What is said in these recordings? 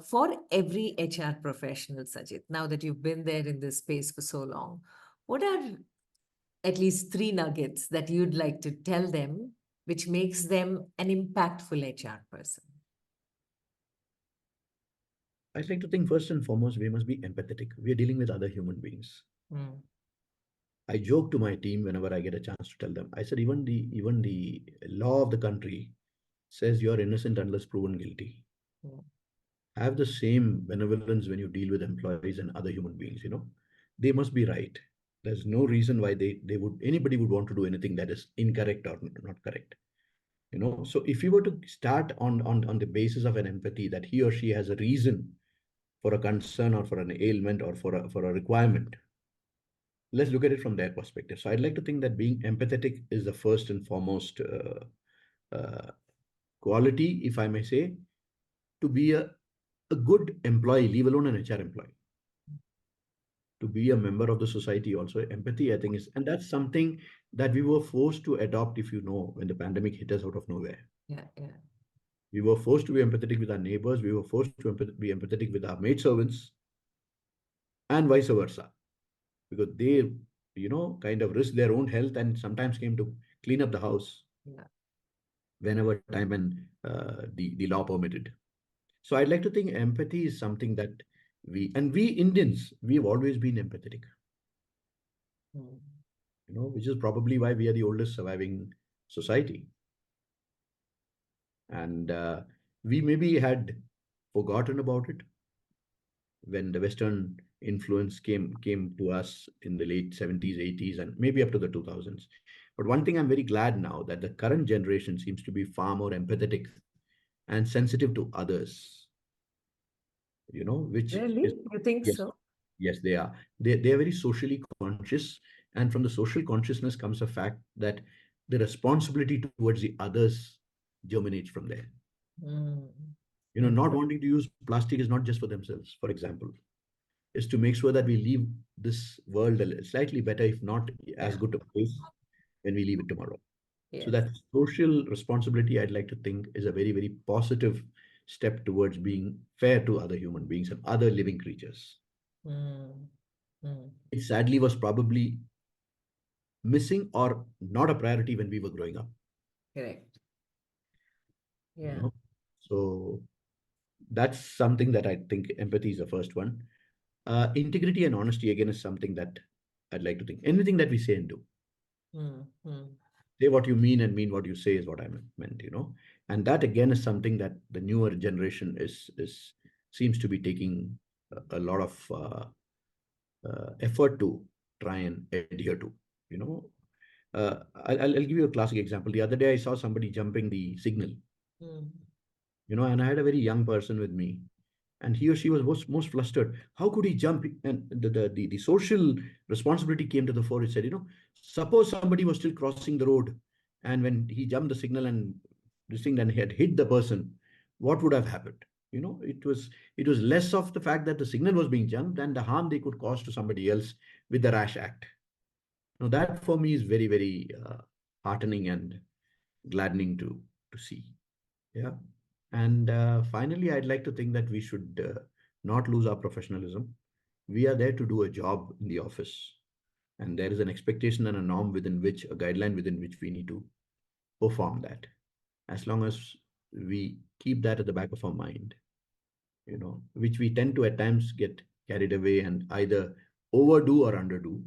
for every HR professional, Sajit, now that you've been there in this space for so long, what are at least 3 nuggets that you'd like to tell them, which makes them an impactful HR person? I'd like to think first and foremost, we must be empathetic. We are dealing with other human beings. Mm. I joke to my team whenever I get a chance to tell them. I said, even the law of the country says you are innocent unless proven guilty. Mm. Have the same benevolence when you deal with employees and other human beings. They must be right. There's no reason why anybody would want to do anything that is incorrect or not correct. So if you were to start on the basis of an empathy that he or she has a reason for a concern or for an ailment or for a requirement, let's look at it from their perspective. So I'd like to think that being empathetic is the first and foremost uh, quality, if I may say, to be a good employee, leave alone an HR employee. To be a member of the society also, empathy, I think, is, and that's something that we were forced to adopt, if you know, when the pandemic hit us out of nowhere. Yeah, yeah. We were forced to be empathetic with our neighbors. We were forced to be empathetic with our maidservants and vice versa, because they, kind of risked their own health and sometimes came to clean up the house Yeah. whenever time and the law permitted. So I'd like to think empathy is something that we Indians, we've always been empathetic, Mm. which is probably why we are the oldest surviving society. And we maybe had forgotten about it when the Western influence came to us in the late 70s, 80s, and maybe up to the 2000s. But one thing I'm very glad now that the current generation seems to be far more empathetic and sensitive to others, which Really? is, You think yes, so? yes, they are. They are very socially conscious. And from the social consciousness comes a fact that the responsibility towards the others germinates from there. Mm. Not wanting to use plastic is not just for themselves, for example, is to make sure that we leave this world slightly better, if not as Yeah. good a place when we leave it tomorrow. So Yes. that social responsibility, I'd like to think, is a very, very positive step towards being fair to other human beings and other living creatures. Mm. Mm. It sadly was probably missing or not a priority when we were growing up. Correct. You Yeah. know, so that's something that I think empathy is the first one. Integrity and honesty again is something that I'd like to think. Anything that we say and do, Mm. Mm. say what you mean and mean what you say is what I meant. And that again is something that the newer generation is seems to be taking a lot of effort to try and adhere to. You know, I'll give you a classic example. The other day, I saw somebody jumping the signal. Mm. And I had a very young person with me, and he or she was most flustered. How could he jump? And the social responsibility came to the fore. It said, suppose somebody was still crossing the road, and when he jumped the signal and this thing, then he had hit the person, what would have happened? It was less of the fact that the signal was being jumped and the harm they could cause to somebody else with the rash act. Now that for me is very, very heartening and gladdening to see. Yeah. And finally, I'd like to think that we should not lose our professionalism. We are there to do a job in the office, and there is an expectation and a norm a guideline within which we need to perform that. As long as we keep that at the back of our mind, which we tend to at times get carried away and either overdo or underdo.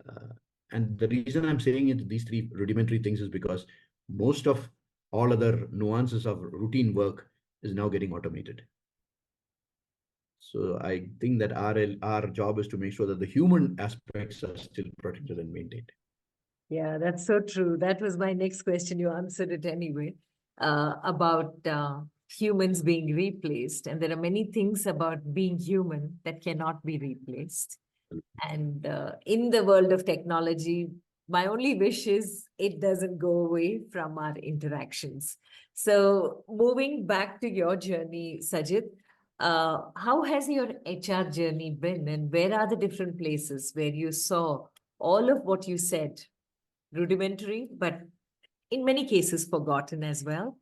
Uh, and the reason I'm saying these three rudimentary things is because most of all other nuances of routine work is now getting automated. So I think that our job is to make sure that the human aspects are still protected and maintained. Yeah, that's so true. That was my next question. You answered it anyway, about humans being replaced. And there are many things about being human that cannot be replaced. And in the world of technology, my only wish is it doesn't go away from our interactions. So moving back to your journey, Sajit, how has your HR journey been, and where are the different places where you saw all of what you said, rudimentary, but in many cases forgotten as well?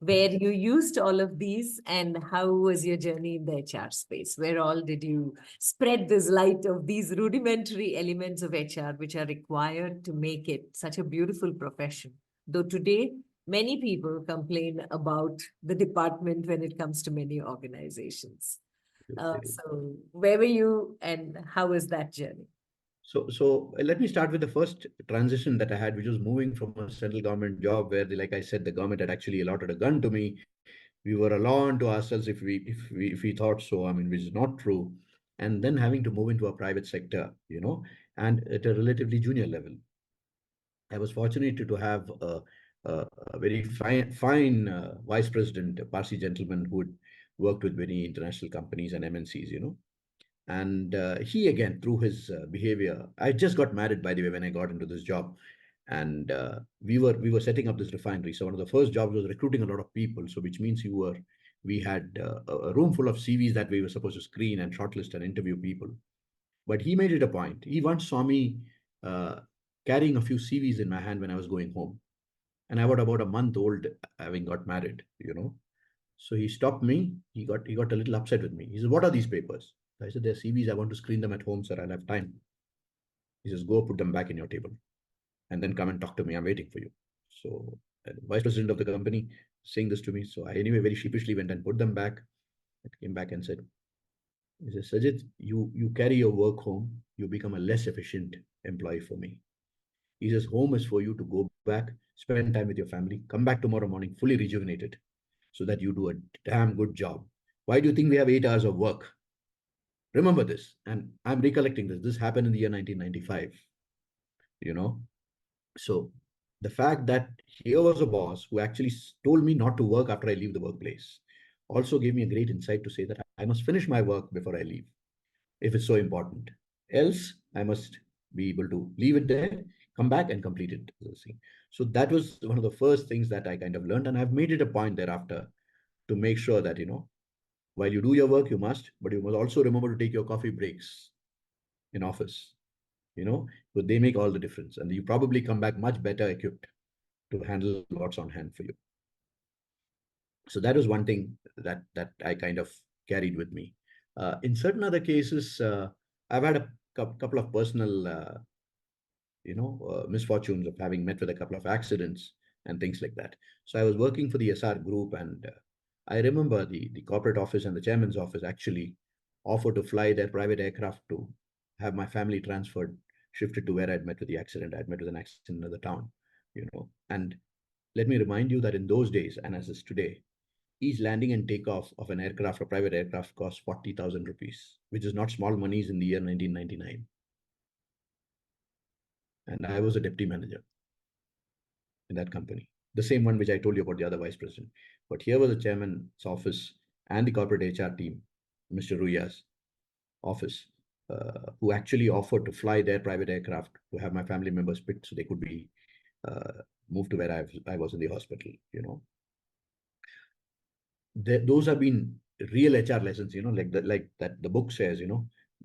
where you used all of these, and how was your journey in the HR space? Where all did you spread this light of these rudimentary elements of HR, which are required to make it such a beautiful profession? Though today, many people complain about the department when it comes to many organizations. So where were you and how was that journey? So let me start with the first transition that I had, which was moving from a central government job where, like I said, the government had actually allotted a gun to me. We were alone to ourselves if we thought so. I mean, which is not true. And then having to move into a private sector, and at a relatively junior level. I was fortunate to have a very fine vice president, a Parsi gentleman who had worked with many international companies and MNCs, and he again, through his behavior, I just got married, by the way, when I got into this job, and we were setting up this refinery. So one of the first jobs was recruiting a lot of people. So which means we had a room full of CVs that we were supposed to screen and shortlist and interview people. But he made it a point. He once saw me uh, carrying a few CVs in my hand when I was going home, and I was about a month old, having got married. So he stopped me. He got a little upset with me. He said, "What are these papers?" I said, "They're CVs. I want to screen them at home, sir. I'll have time." He says, "Go put them back in your table and then come and talk to me. I'm waiting for you." So the vice president of the company saying this to me. So I anyway very sheepishly went and put them back. I came back and said, he says, "Sajit, you carry your work home, you become a less efficient employee for me." He says, "Home is for you to go back, spend time with your family, come back tomorrow morning fully rejuvenated so that you do a damn good job. Why do you think we have 8 hours of work? Remember this." And I'm recollecting this. This happened in the year 1995, you know. So the fact that here was a boss who actually told me not to work after I leave the workplace also gave me a great insight to say that I must finish my work before I leave, if it's so important. Else, I must be able to leave it there, come back and complete it. So that was one of the first things that I kind of learned. And I've made it a point thereafter to make sure that, while you do your work, you must, but you must also remember to take your coffee breaks in office, but they make all the difference. And you probably come back much better equipped to handle what's on hand for you. So that was one thing that I kind of carried with me. In certain other cases, I've had a couple of personal, misfortunes of having met with a couple of accidents and things like that. So I was working for the SR group, and I remember the corporate office and the chairman's office actually offered to fly their private aircraft to have my family transferred, shifted to where I'd met with the accident. I'd met with an accident in another town, and let me remind you that in those days, and as is today, each landing and takeoff of an aircraft, a private aircraft, costs 40,000 rupees, which is not small monies in the year 1999. And I was a deputy manager in that company, the same one which I told you about the other vice president. But here was the chairman's office and the corporate HR team, Mr. Ruya's office, who actually offered to fly their private aircraft to have my family members picked so they could be uh, moved to where I was in the hospital. Those have been real HR lessons, like that the book says,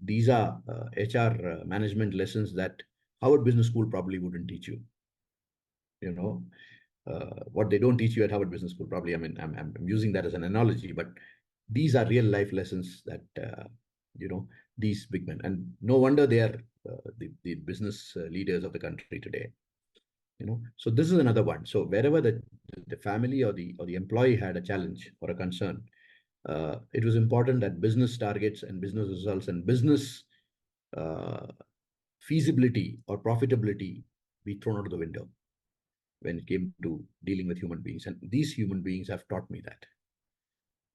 these are HR management lessons that Harvard Business School probably wouldn't teach you. What they don't teach you at Harvard Business School, probably. I mean, I'm using that as an analogy, but these are real life lessons that these big men, and no wonder they are the business leaders of the country today. So this is another one. So wherever the family or the employee had a challenge or a concern, it was important that business targets and business results and business uh, feasibility or profitability be thrown out of the window when it came to dealing with human beings. And these human beings have taught me that.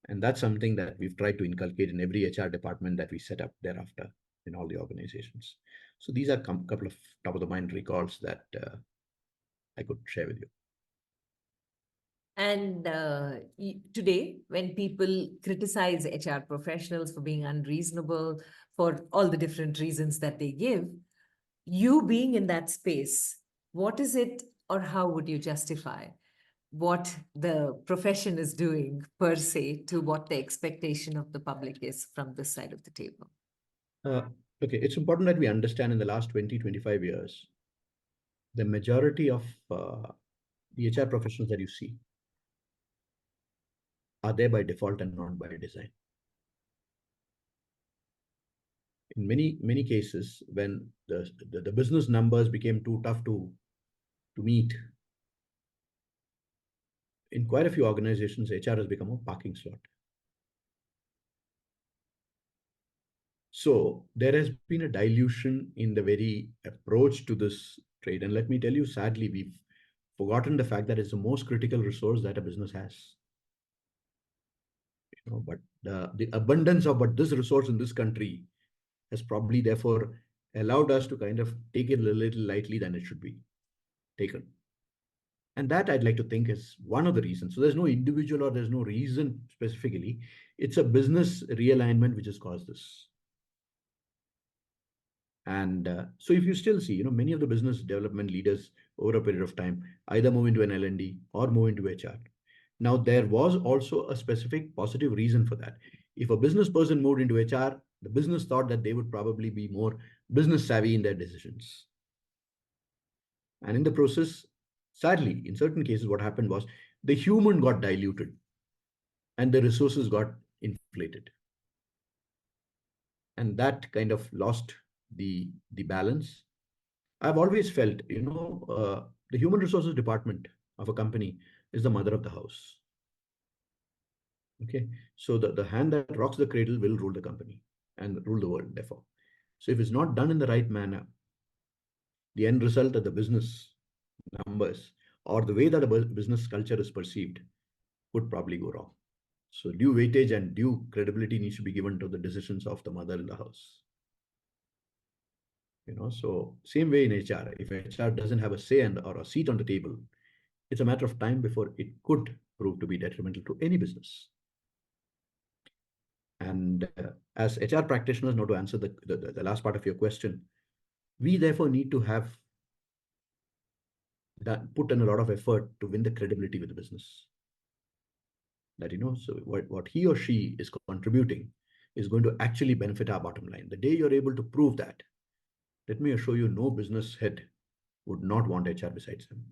And that's something that we've tried to inculcate in every HR department that we set up thereafter in all the organizations. So these are a couple of top of the mind recalls that I could share with you. And today, when people criticize HR professionals for being unreasonable for all the different reasons that they give, you being in that space, what is it or how would you justify what the profession is doing per se to what the expectation of the public is from this side of the table? Uh, okay, it's important that we understand in the last 20-25 years, the majority of the HR professionals that you see are there by default and not by design. In many cases, when the business numbers became too tough to meet, in quite a few organizations, HR has become a parking slot. So there has been a dilution in the very approach to this trade. And let me tell you, sadly, we've forgotten the fact that it's the most critical resource that a business has. But the abundance of but this resource in this country has probably therefore allowed us to kind of take it a little lightly than it should be taken. And that I'd like to think is one of the reasons. So there's no individual or there's no reason specifically. It's a business realignment which has caused this. And so if you still see, many of the business development leaders over a period of time either move into an L&D or move into HR. Now, there was also a specific positive reason for that. If a business person moved into HR, the business thought that they would probably be more business savvy in their decisions. And in the process, sadly, in certain cases, what happened was the human got diluted and the resources got inflated. And that kind of lost the balance. I've always felt, the human resources department of a company is the mother of the house. Okay, so the hand that rocks the cradle will rule the company and rule the world, therefore. So if it's not done in the right manner, the end result of the business numbers or the way that a business culture is perceived would probably go wrong. So due weightage and due credibility needs to be given to the decisions of the mother in the house. So same way in HR, if HR doesn't have a say or a seat on the table, it's a matter of time before it could prove to be detrimental to any business. And as HR practitioners, now to answer the last part of your question, we therefore need to have that put in a lot of effort to win the credibility with the business. That, so what he or she is contributing is going to actually benefit our bottom line. The day you're able to prove that, let me assure you, no business head would not want HR besides them.